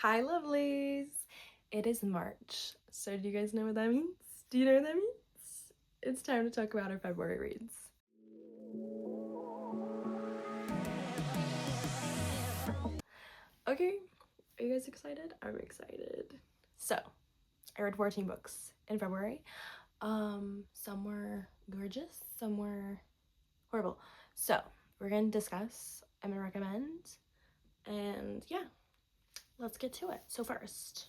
Hi, lovelies! It is March, so do you guys know what that means? Do you know what that means? It's time to talk about our February reads. Okay, are you guys excited? I'm excited. So, I read 14 books in February. Some were gorgeous, some were horrible. So, we're gonna discuss, I'm gonna recommend, and yeah, let's get to it. So first,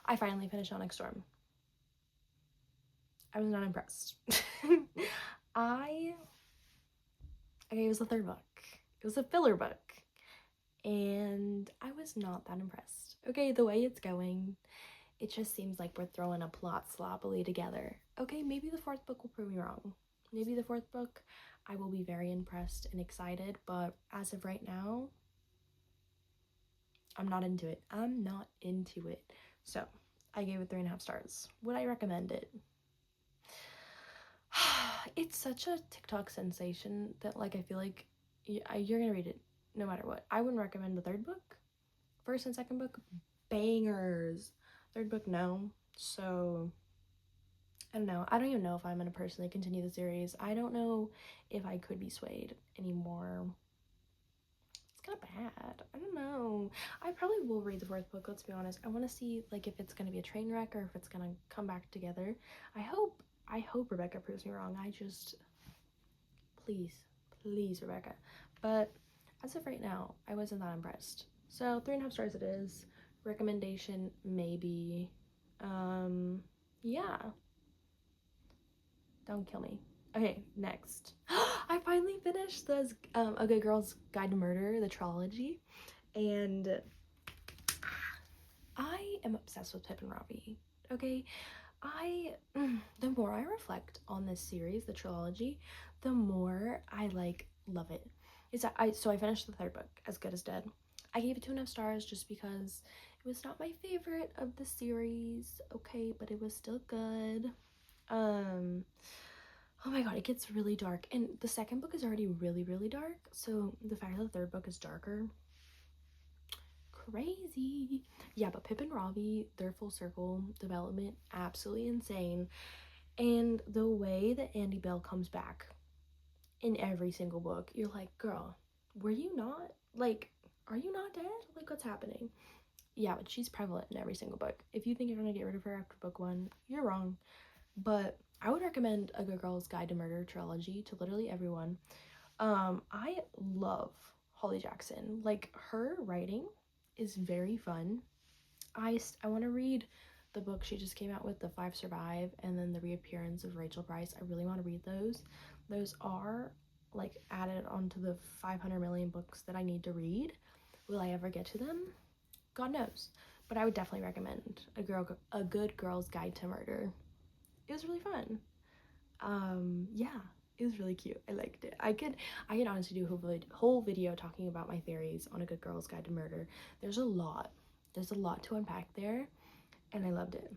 I finally finished Onyx Storm. I was not impressed. Okay, it was the third book. It was a filler book. And I was not that impressed. Okay, the way it's going, it just seems like we're throwing a plot sloppily together. Okay, maybe the fourth book will prove me wrong. Maybe the fourth book, I will be very impressed and excited, but as of right now, I'm not into it. I'm not into it. So, I gave it 3.5 stars. Would I recommend it? It's such a TikTok sensation that, like, I feel like you're gonna read it no matter what. I wouldn't recommend the third book. First and second book, bangers. Third book, no. So, I don't know. I don't even know if I'm gonna personally continue the series. I don't know if I could be swayed anymore. It's kind of bad. I don't know. I probably will read the fourth book, let's be honest. I want to see, like, if it's gonna be a train wreck or if it's gonna come back together. I hope Rebecca proves me wrong. Please, Rebecca. But as of right now, I wasn't that impressed. So 3.5 stars it is. Recommendation, maybe. Yeah. Don't kill me. Okay, next. I finally finished this A Good Girl's Guide to Murder, the trilogy, and I am obsessed with Pip and Robbie. Okay, the more I reflect on this series, the trilogy, the more I love it. So I finished the third book, As Good as Dead. I gave it 2.5 stars just because it was not my favorite of the series, okay, but it was still good. Oh my god, it gets really dark, and the second book is already really dark, so the fact that the third book is darker, crazy. Yeah, but Pip and Robbie, their full circle development, absolutely insane. And the way that Andy Bell comes back in every single book, you're like, girl, were you not, like, are you not dead? Like, what's happening? Yeah, but she's prevalent in every single book. If you think you're gonna get rid of her after book 1, you're wrong. But I would recommend A Good Girl's Guide to Murder trilogy to literally everyone. I love Holly Jackson. Like, her writing is very fun. I want to read the book she just came out with, The Five Survive, and then The Reappearance of Rachel Price. I really want to read those. Those are, like, added onto the 500 million books that I need to read. Will I ever get to them? God knows. But I would definitely recommend A Good Girl's Guide to Murder. It was really fun. Yeah, it was really cute. I liked it. I could honestly do a whole video talking about my theories on A Good Girl's Guide to Murder. There's a lot to unpack there, and I loved it.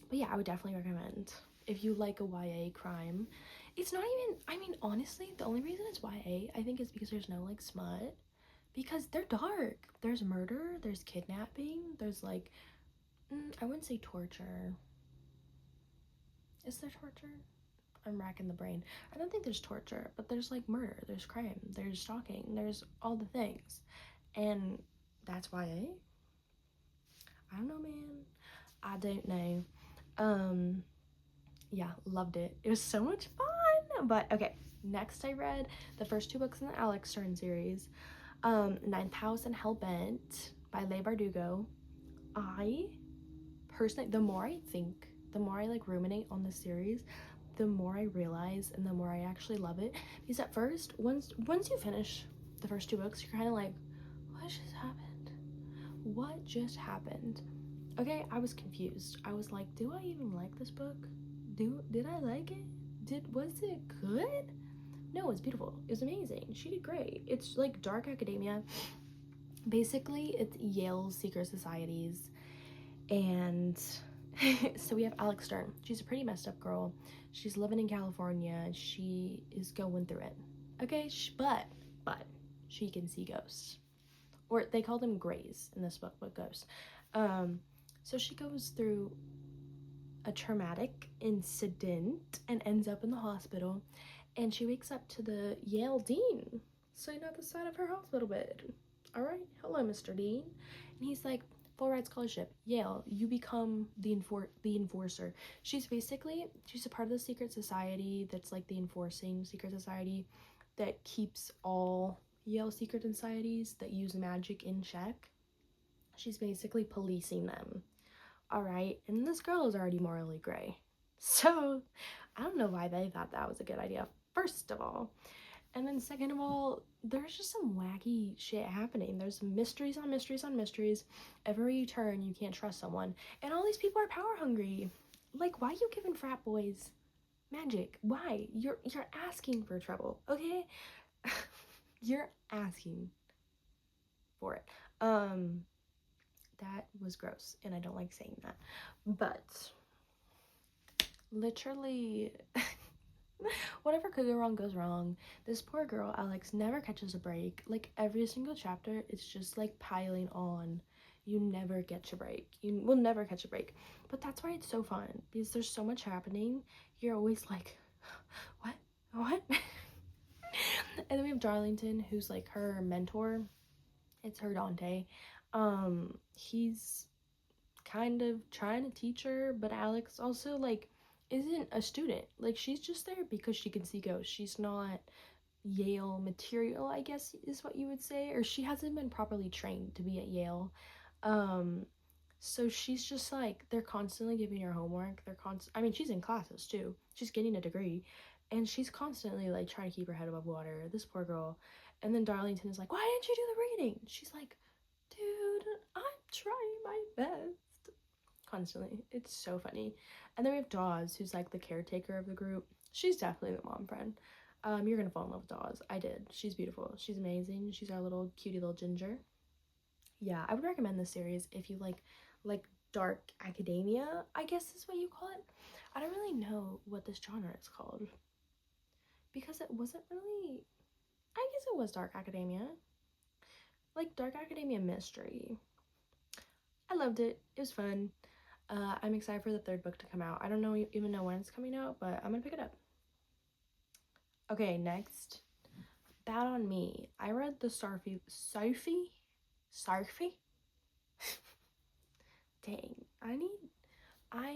But yeah, I would definitely recommend if you like a YA crime. It's not even, I mean, honestly, the only reason it's YA, I think, is because there's no, like, smut. Because they're dark. There's murder, there's kidnapping, there's, like, I wouldn't say torture. Is there torture? I'm racking the brain. I don't think there's torture, but there's, like, murder, there's crime, there's stalking, there's all the things. And that's YA? I don't know, man. I don't know. Yeah, loved it. It was so much fun. But okay, next I read the first 2 books in the Alex Stern series. Ninth House and Hellbent by Leigh Bardugo. I personally, the more I think, the more I, like, ruminate on this series, the more I realize and the more I actually love it. Because at first, once you finish the first 2 books, you're kind of like, what just happened? What just happened? Okay, I was confused. I was like, do I even like this book? Did I like it? Was it good? No, it's beautiful. It was amazing. She did great. It's like dark academia. Basically, it's Yale's secret societies. And so we have Alex Stern. She's a pretty messed up girl. She's living in California. She is going through it. Okay, but she can see ghosts. or they call them grays in this book, but ghosts. So she goes through a traumatic incident and ends up in the hospital, and she wakes up to the Yale dean sitting at the side of her hospital bed. All right, hello, Mr. Dean. And he's like, full ride scholarship, Yale, you become the enforcer. She's a part of the secret society that's like the enforcing secret society that keeps all Yale secret societies that use magic in check. She's basically policing them. All right, and this girl is already morally gray. So I don't know why they thought that was a good idea, first of all. And then second of all, there's just some wacky shit happening. There's mysteries on mysteries on mysteries. Every turn you can't trust someone. And all these people are power hungry. Like, why are you giving frat boys magic? Why? You're asking for trouble, okay? You're asking for it. That was gross, and I don't like saying that. But literally whatever could go wrong goes wrong. This poor girl, Alex, never catches a break. Like, every single chapter, it's just like piling on. You never get a break. You will never catch a break. But that's why it's so fun, because there's so much happening. You're always like, what? And then we have Darlington, who's like her mentor. It's her Dante. He's kind of trying to teach her, but Alex also like isn't a student. Like, she's just there because she can see ghosts. She's not Yale material, I guess is what you would say, or she hasn't been properly trained to be at Yale. So she's just like, they're constantly giving her homework. I mean, she's in classes too. She's getting a degree, and she's constantly like trying to keep her head above water. This poor girl. And then Darlington is like, why didn't you do the reading? She's like, dude, I'm trying my best. Constantly. It's so funny. And then we have Dawes, who's like the caretaker of the group. She's definitely the mom friend. You're gonna fall in love with Dawes. I did. She's beautiful. She's amazing. She's our little cutie little ginger. Yeah, I would recommend this series if you like dark academia, I guess is what you call it. I don't really know what this genre is called, because it wasn't really, I guess it was dark academia. Like dark academia mystery. I loved it. It was fun. I'm excited for the third book to come out. I don't even know when it's coming out, but I'm gonna pick it up. Okay, next. Bad on Me. I read the Sophie? Dang, I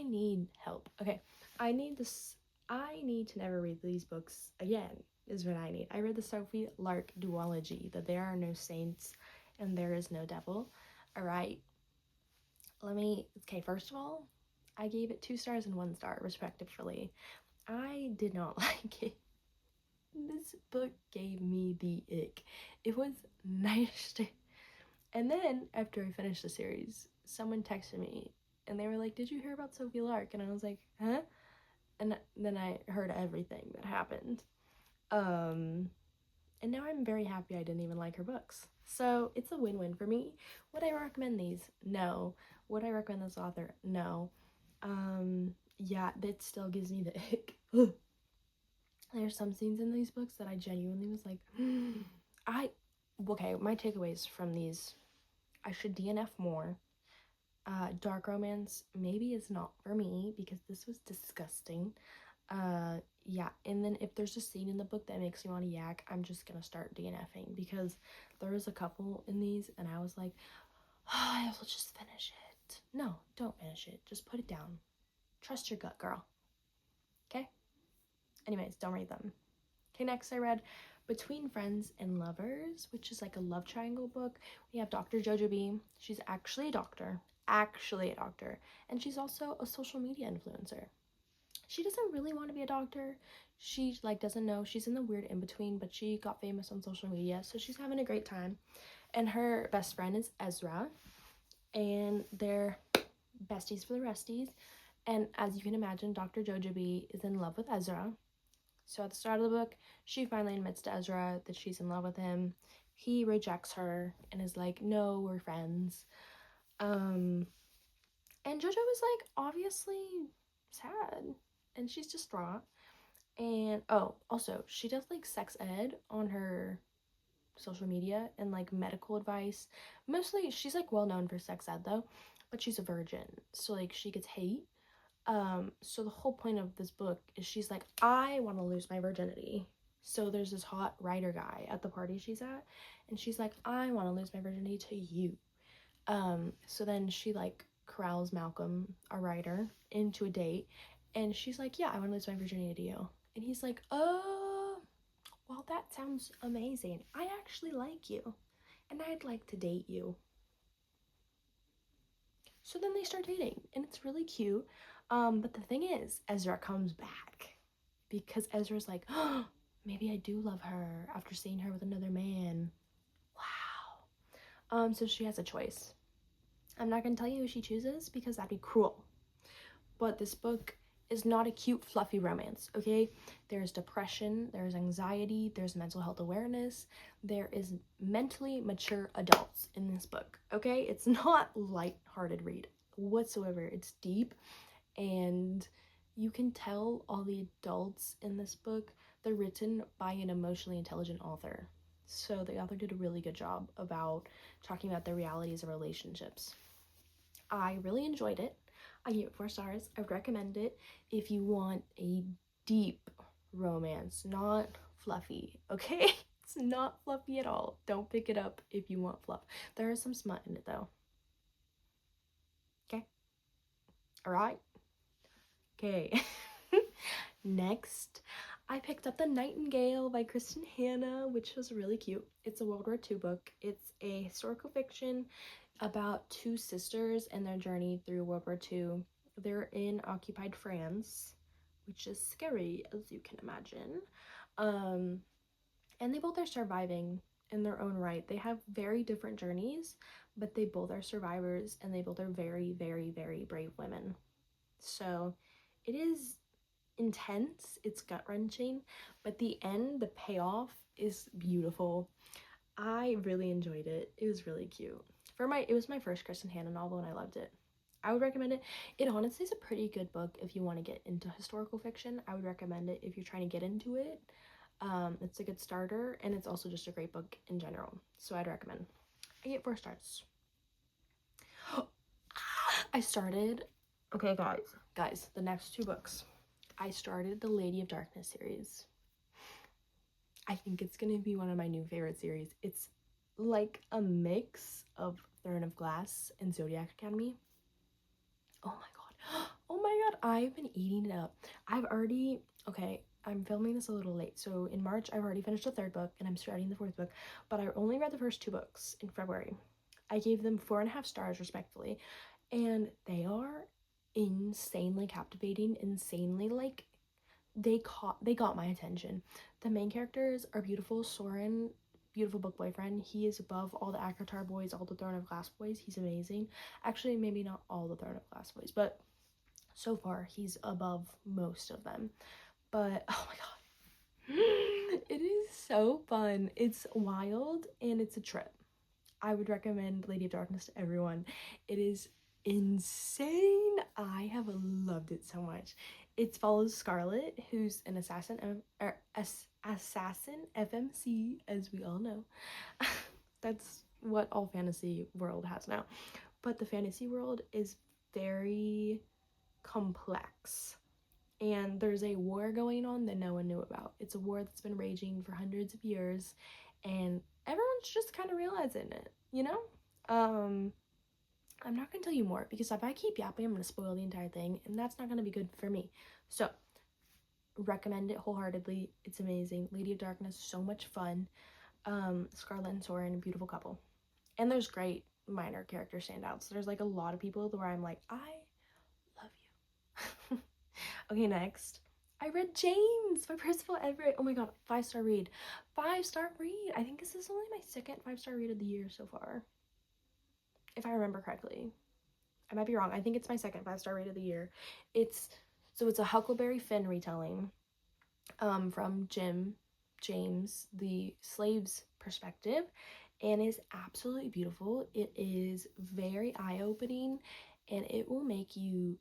need help. Okay, I need to never read these books again, is what I need. I read the Sophie Lark duology, that there are no saints and there is no devil. All right. Okay, first of all, I gave it 2 stars and 1 star, respectively. I did not like it. This book gave me the ick. It was nice. And then, after I finished the series, someone texted me, and they were like, did you hear about Sophie Lark? And I was like, huh? And then I heard everything that happened. And now I'm very happy I didn't even like her books. So it's a win-win for me. Would I recommend these? No. Would I recommend this author? No. Yeah, that still gives me the ick. There's some scenes in these books that I genuinely was like, okay, my takeaways from these: I should DNF more. Dark romance maybe is not for me because this was disgusting. Yeah, and then if there's a scene in the book that makes me want to yak, I'm just gonna start DNFing, because there was a couple in these and I was like, oh, I will just finish it. No, don't finish it. Just put it down. Trust your gut, girl. Okay? Anyways, don't read them. Okay, next I read Between Friends and Lovers, which is like a love triangle book. We have Dr. Jojo B. She's actually a doctor, and she's also a social media influencer. She doesn't really want to be a doctor. She like doesn't know. She's in the weird in between, but she got famous on social media, so she's having a great time. And her best friend is Ezra, and they're besties for the resties. And as you can imagine, Dr. Jojo B is in love with Ezra. So at the start of the book, she finally admits to Ezra that she's in love with him. He rejects her and is like, no, we're friends. And Jojo is like obviously sad, and she's distraught. And oh, also, she does like sex ed on her social media and like medical advice. Mostly she's like well known for sex ed though, but she's a virgin, so like she gets hate. So the whole point of this book is she's like, I want to lose my virginity. So there's this hot writer guy at the party she's at, and she's like, I want to lose my virginity to you. So then she like corrals Malcolm, a writer, into a date, and she's like, yeah, I want to lose my virginity to you. And he's like, well, that sounds amazing. I actually like you, and I'd like to date you. So then they start dating, and it's really cute. But the thing is, Ezra comes back because Ezra's like, oh, maybe I do love her after seeing her with another man. Wow. So she has a choice. I'm not gonna tell you who she chooses because that'd be cruel. But this book is not a cute, fluffy romance, okay? There's depression, there's anxiety, there's mental health awareness, there is mentally mature adults in this book, okay? It's not light-hearted read whatsoever. It's deep, and you can tell all the adults in this book, they're written by an emotionally intelligent author. So the author did a really good job about talking about the realities of relationships. I really enjoyed it. I gave it 4 stars. I would recommend it if you want a deep romance, not fluffy, okay? It's not fluffy at all. Don't pick it up if you want fluff. There is some smut in it though. Okay? Alright? Okay. Next, I picked up The Nightingale by Kristen Hanna, which was really cute. It's a World War II book. It's a historical fiction about 2 sisters and their journey through World War II. They're in occupied France, which is scary, as you can imagine. And they both are surviving in their own right. They have very different journeys, but they both are survivors, and they both are very, very, very brave women. So it is intense, it's gut-wrenching, but the end, the payoff is beautiful. I really enjoyed it. It was really cute. It was my first Kristen Hanna novel, and I loved it. I would recommend it. It honestly is a pretty good book if you want to get into historical fiction. I would recommend it if you're trying to get into it. It's a good starter, and it's also just a great book in general. So I'd recommend. I get 4 stars. I started, okay guys, the next 2 books. I started the Lady of Darkness series. I think it's gonna be one of my new favorite series. It's like a mix of Throne of Glass and Zodiac Academy. Oh my god. Oh my god, I've been eating it up. Okay, I'm filming this a little late. So in March, I've already finished the 3rd book, and I'm starting the 4th book, but I only read the first 2 books in February. I gave them 4.5 stars respectfully, and they are insanely captivating, insanely like they got my attention. The main characters are beautiful. Soren, beautiful book boyfriend, he is above all the ACOTAR boys, all the Throne of Glass boys. He's amazing. Actually, maybe not all the Throne of Glass boys, but so far he's above most of them. But oh my god, it is so fun. It's wild and it's a trip. I would recommend Lady of Darkness to everyone. It is insane. I have loved it so much. It follows Scarlet, who's an assassin FMC, as we all know. That's what all fantasy world has now. But the fantasy world is very complex. And there's a war going on that no one knew about. It's a war that's been raging for hundreds of years, and everyone's just kind of realizing it, you know? I'm not gonna tell you more because if I keep yapping, I'm gonna spoil the entire thing, and that's not gonna be good for me. So, recommend it wholeheartedly. It's amazing. Lady of Darkness, so much fun. Scarlet and Soren, a beautiful couple. And there's great minor character standouts. There's like a lot of people where I'm like, I love you. Okay, next. I read James by Percival Everett. Oh my god, 5-star read. 5-star read. I think this is only my second 5-star read of the year so far, if I remember correctly. I might be wrong. I think it's my second 5-star read of the year. It's a Huckleberry Finn retelling from James, the slave's perspective, and is absolutely beautiful. It is very eye-opening, and it will make you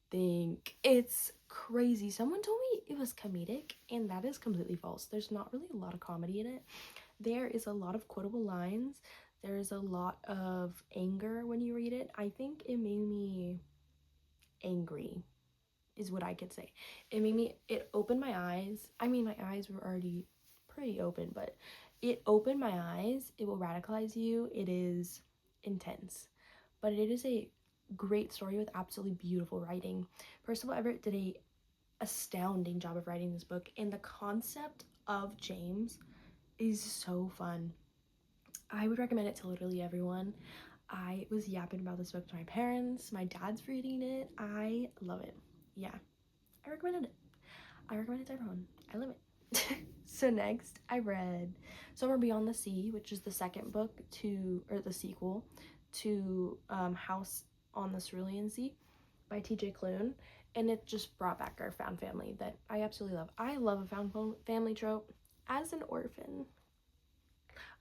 think. It's crazy. Someone told me it was comedic, and that is completely false. There's not really a lot of comedy in it. there is a lot of quotable lines. There is a lot of anger when you read it. I think it made me angry, is what I could say. It opened my eyes. I mean, my eyes were already pretty open, but it opened my eyes. It will radicalize you. It is intense, but it is a great story with absolutely beautiful writing. Percival Everett did a astounding job of writing this book, and the concept of James is so fun. I would recommend it to literally everyone. I was yapping about this book to my parents. My dad's reading it. I love it. Yeah, I recommend it. I recommend it to everyone. I love it. So next, I read Somewhere Beyond the Sea, which is the second book to, or the sequel to House on the Cerulean Sea by T.J. Klune, and it just brought back our found family that I absolutely love. I love a found family trope. As an orphan,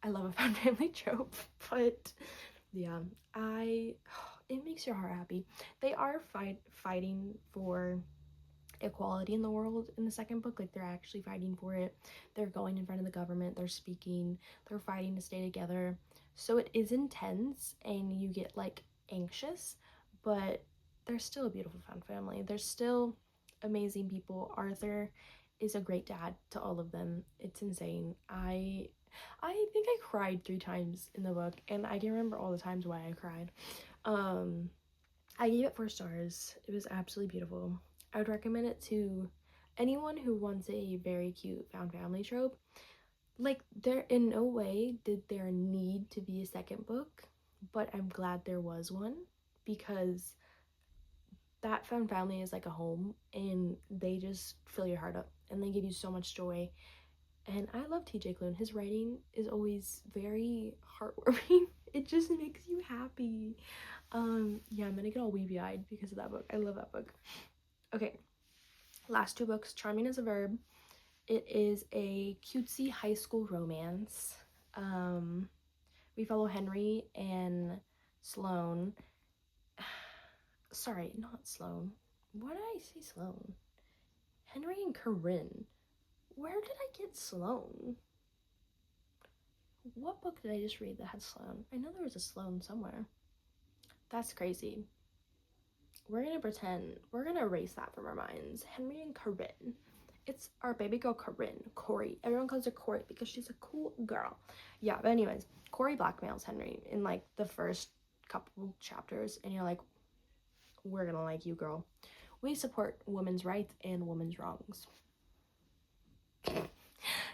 I love a found family trope, but yeah, it makes your heart happy. They are fighting for equality in the world in the second book. Like, they're actually fighting for it. They're going in front of the government, they're speaking, they're fighting to stay together. So it is intense and you get like anxious, but there's still a beautiful found family. There's still amazing people. Arthur is a great dad to all of them. It's insane. I think I cried 3 times in the book, and I can't remember all the times why I cried. I gave it 4 stars. It was absolutely beautiful. I would recommend it to anyone who wants a very cute found family trope. Like, there in no way did there need to be a second book, but I'm glad there was one, because that found family is like a home, and they just fill your heart up and they give you so much joy. And I love TJ Klune. His writing is always very heartwarming. It just makes you happy. Yeah, I'm gonna get all weepy eyed because of that book. I love that book. Okay, last 2 books. Charming is a Verb. It is a cutesy high school romance. We follow Henry and Sloane. Sorry, not Sloane. Why did I say Sloane? Henry and Corinne. Where did I get Sloane? What book did I just read that had Sloane? I know there was a Sloane somewhere. That's crazy. We're gonna erase that from our minds. Henry and Corinne. It's our baby girl Corinne. Corey. Everyone calls her Corey because she's a cool girl. Yeah, but anyways, Corey blackmails Henry in like the first couple chapters, and you're like, we're gonna like you, girl. We support women's rights and women's wrongs.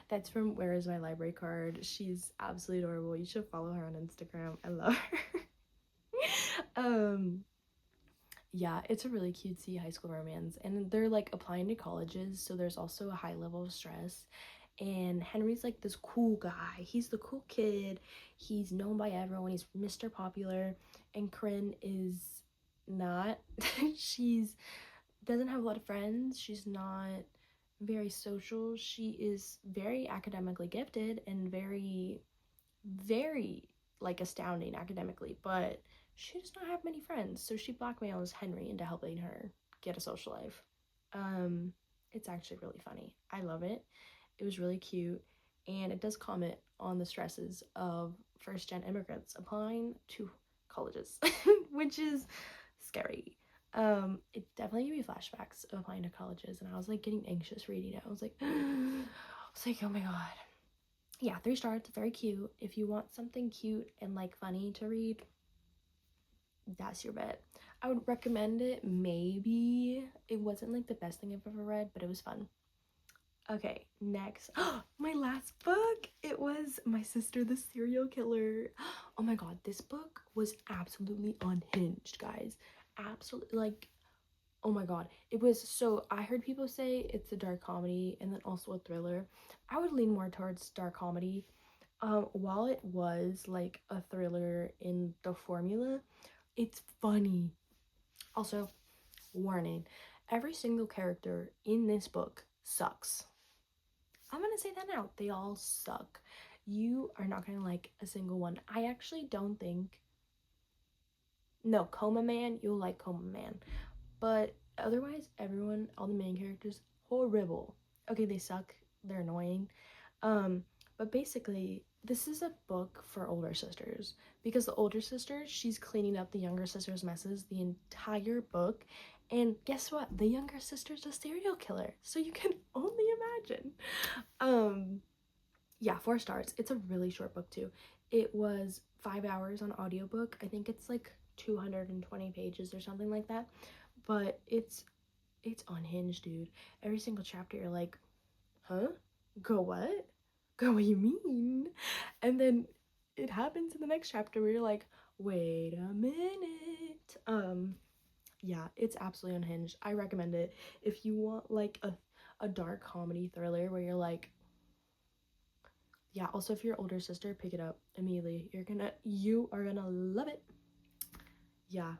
That's from Where Is My Library Card. She's absolutely adorable. You should follow her on Instagram. I love her. Yeah, it's a really cutesy high school romance, and they're like applying to colleges, so there's also a high level of stress. And Henry's like this cool guy. He's the cool kid. He's known by everyone. He's Mr. Popular. And Corinne is not. She's doesn't have a lot of friends. She's not very social. She is very academically gifted and very, very like astounding academically, but she does not have many friends, so she blackmails Henry into helping her get a social life. It's actually really funny. I love it. It was really cute, and it does comment on the stresses of first-gen immigrants applying to colleges, which is scary. It definitely gave me flashbacks of applying to colleges, and I was like getting anxious reading it. I was like, oh my god. Yeah, 3 stars. Very cute. If you want something cute and like funny to read, that's your bet. I would recommend it. Maybe it wasn't like the best thing I've ever read, but it was fun. Okay, next. My last book. It was My Sister the Serial Killer. Oh my god, this book was absolutely unhinged, guys. Absolutely, like, oh my god. It was, so I heard people say it's a dark comedy and then also a thriller. I would lean more towards dark comedy. While it was like a thriller in the formula, it's funny. Also, warning, every single character in this book sucks. I'm gonna say that now. They all suck. You are not gonna like a single one. I actually don't think. No, Coma Man, you'll like Coma Man. But otherwise, everyone, all the main characters, horrible. Okay, they suck. They're annoying. But basically, this is a book for older sisters, because the older sister, she's cleaning up the younger sister's messes the entire book, and guess what, the younger sister's a serial killer, so you can only imagine. Yeah, 4 stars. It's a really short book too. It was 5 hours on audiobook. I think it's like 220 pages or something like that, but it's unhinged, dude. Every single chapter you're like, huh? Go what? Go what you mean? And then it happens in the next chapter where you're like, wait a minute. Yeah, it's absolutely unhinged. I recommend it if you want like a dark comedy thriller where you're like, yeah, also if you're older sister, pick it up immediately. You are gonna love it. Yeah.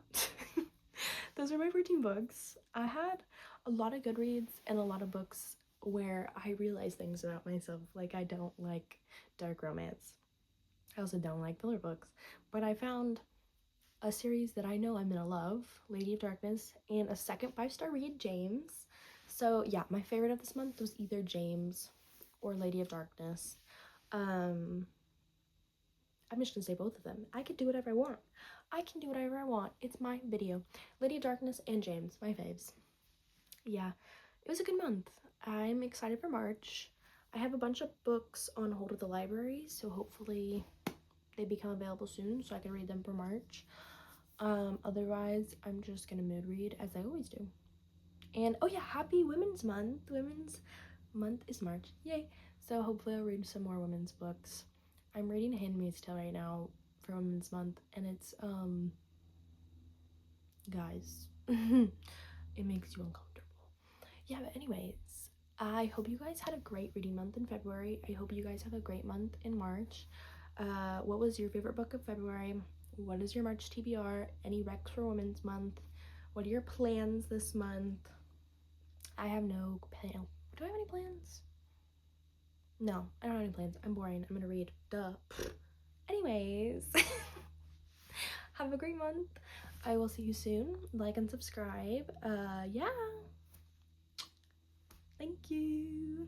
Those are my 14 books. I had a lot of Goodreads and a lot of books where I realized things about myself. Like, I don't like dark romance. I also don't like thriller books. But I found a series that I know I'm gonna love, Lady of Darkness, and a second 5-star read, James. So yeah, my favorite of this month was either James or Lady of Darkness. I'm just gonna say both of them. I could do whatever I want. I can do whatever I want. It's my video. Lady of Darkness and James, my faves. Yeah, it was a good month. I'm excited for March. I have a bunch of books on hold at the library, so hopefully they become available soon so I can read them for March. Otherwise, I'm just gonna mood read as I always do. And oh yeah, happy Women's Month. Women's Month is March. Yay. So hopefully I'll read some more women's books. I'm reading Handmaid's Tale right now for Women's Month, and it's guys, it makes you uncomfortable. Yeah, but anyways, I hope you guys had a great reading month in February. I hope you guys have a great month in March. What was your favorite book of February? What is your March TBR? Any recs for Women's Month? What are your plans this month? I have no plan. Do I have any plans? No, I don't have any plans. I'm boring. I'm gonna read. Duh. Anyways, have a great month. I will see you soon. Like and subscribe. Yeah. Thank you.